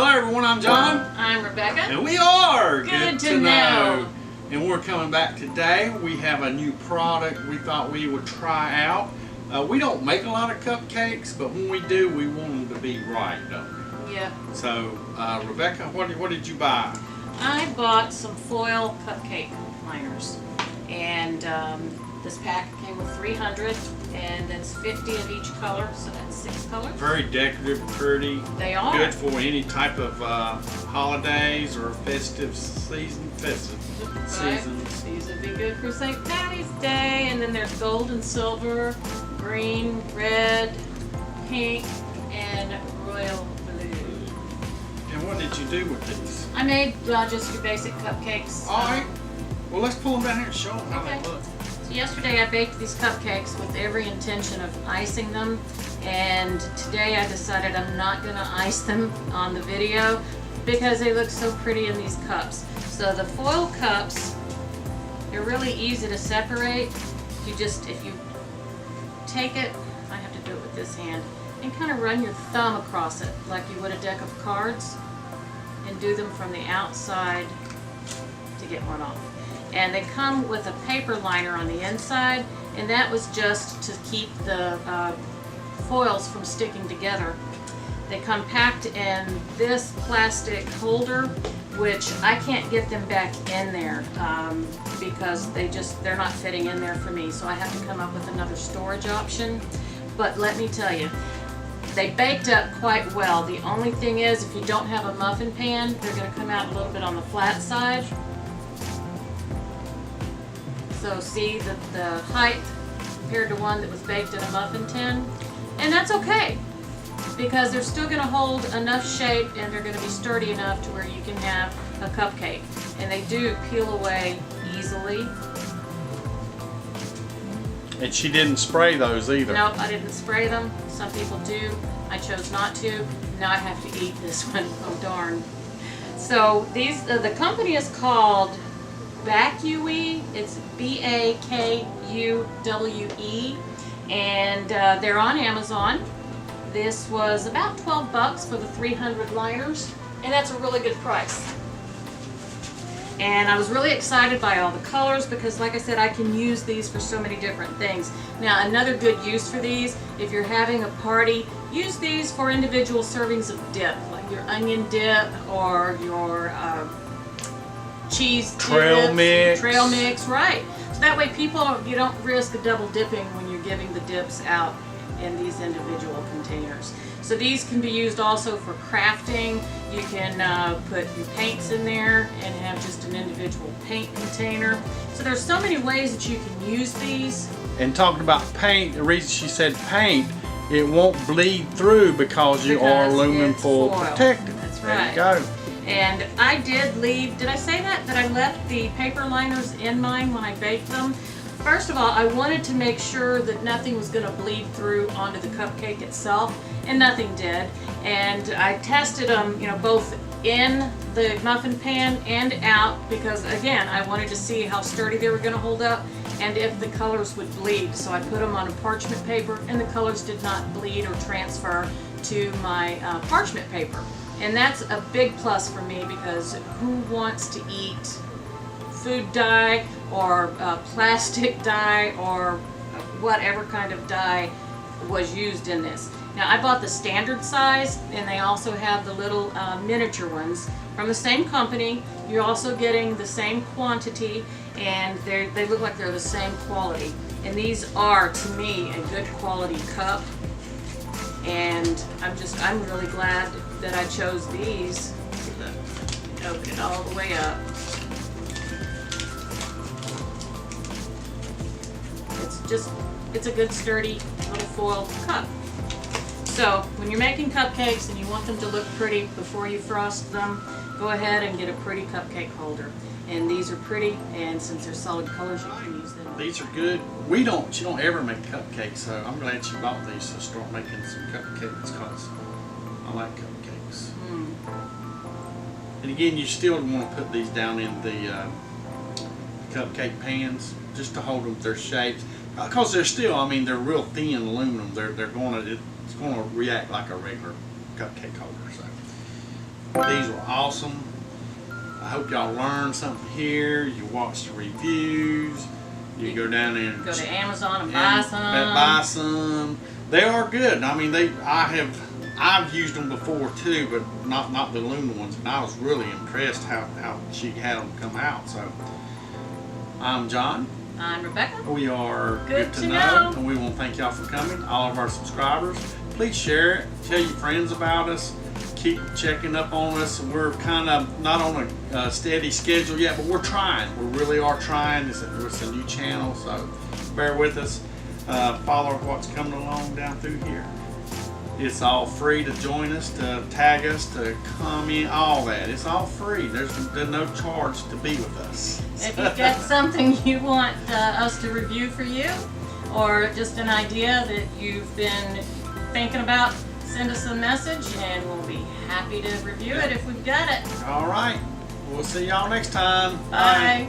Hello everyone, I'm John. I'm Rebecca. And we are Good to Know. And we're coming back today. We have a new product we thought we would try out. We don't make a lot of cupcakes, but when we do, we want them to be right, don't we? Yeah. So, Rebecca, what did you buy? I bought some foil cupcake liners. And this pack came with 300, and that's 50 of each color, so that's 6 colors. Very decorative, pretty. They are. Good for any type of holidays or festive season. Seasons. These would be good for St. Patty's Day. And then there's gold and silver, green, red, pink, and royal blue. And what did you do with these? I made just your basic cupcakes. All right. Well, let's pull them down here and show them how they look. So yesterday I baked these cupcakes with every intention of icing them, and today I decided I'm not going to ice them on the video because they look so pretty in these cups. So the foil cups, they're really easy to separate. If you take it, I have to do it with this hand, and kind of run your thumb across it like you would a deck of cards, and do them from the outside to get one off. And they come with a paper liner on the inside, and that was just to keep the foils from sticking together. They come packed in this plastic holder, which I can't get them back in there because they're not fitting in there for me, so I have to come up with another storage option. But let me tell you, they baked up quite well. The only thing is, if you don't have a muffin pan, they're going to come out a little bit on the flat side. So see the height compared to one that was baked in a muffin tin. And that's okay, because they're still going to hold enough shape and they're going to be sturdy enough to where you can have a cupcake. And they do peel away easily. And she didn't spray those either. Nope, I didn't spray them. Some people do. I chose not to. Now I have to eat this one. Oh darn. So these, the company is called Bakuwe. It's B-A-K-U-W-E, and they're on Amazon. This was about 12 bucks for the 300 liners, and that's a really good price. And I was really excited by all the colors because, like I said, I can use these for so many different things. Now, another good use for these, if you're having a party, use these for individual servings of dip, like your onion dip or your cheese trail mix, right? So that way you don't risk a double dipping when you're giving the dips out in these individual containers. So these can be used also for crafting. You can put your paints in there and have just an individual paint container. So there's so many ways that you can use these. And talking about paint, the reason she said paint, it won't bleed through because you are aluminum foil protected. That's right. There you go. And I did I say that I left the paper liners in mine when I baked them? First of all, I wanted to make sure that nothing was going to bleed through onto the cupcake itself, and nothing did. And I tested them, both in the muffin pan and out, because again, I wanted to see how sturdy they were going to hold up and if the colors would bleed. So I put them on a parchment paper, and the colors did not bleed or transfer to my parchment paper. And that's a big plus for me, because who wants to eat food dye or plastic dye or whatever kind of dye was used in this. Now, I bought the standard size, and they also have the little miniature ones from the same company. You're also getting the same quantity, and they look like they're the same quality. And these are, to me, a good quality cup. And I'm really glad that I chose these. Open it all the way up. It's a good sturdy little foil cup. So when you're making cupcakes and you want them to look pretty before you frost them, go ahead and get a pretty cupcake holder. And these are pretty, and since they're solid colors, you can use them. These are good. She don't ever make cupcakes, so I'm glad she bought these to start making some cupcakes, because I like cupcakes. And again, you still want to put these down in the cupcake pans just to hold them their shapes, because they're still, they're real thin aluminum. It's going to react like a regular cupcake holder. So These were awesome. I hope y'all learned something here. You watch the reviews. You go down there and go to Amazon and buy some. Buy some. They are good. I mean, I've used them before too, but not the aluminum ones. And I was really impressed how she had them come out. So I'm John. I'm Rebecca. We are Good to know. And we want to thank y'all for coming. All of our subscribers. Please share it. Tell your friends about us. Keep checking up on us. We're kind of not on a steady schedule yet, but we're trying. We really are trying. It's a new channel, so bear with us. Follow what's coming along down through here. It's all free to join us, to tag us, to comment, all that. It's all free. There's no charge to be with us. If you've got something you want us to review for you, or just an idea that you've been thinking about, send us a message and we'll be happy to review it if we've got it. All right. We'll see y'all next time. Bye.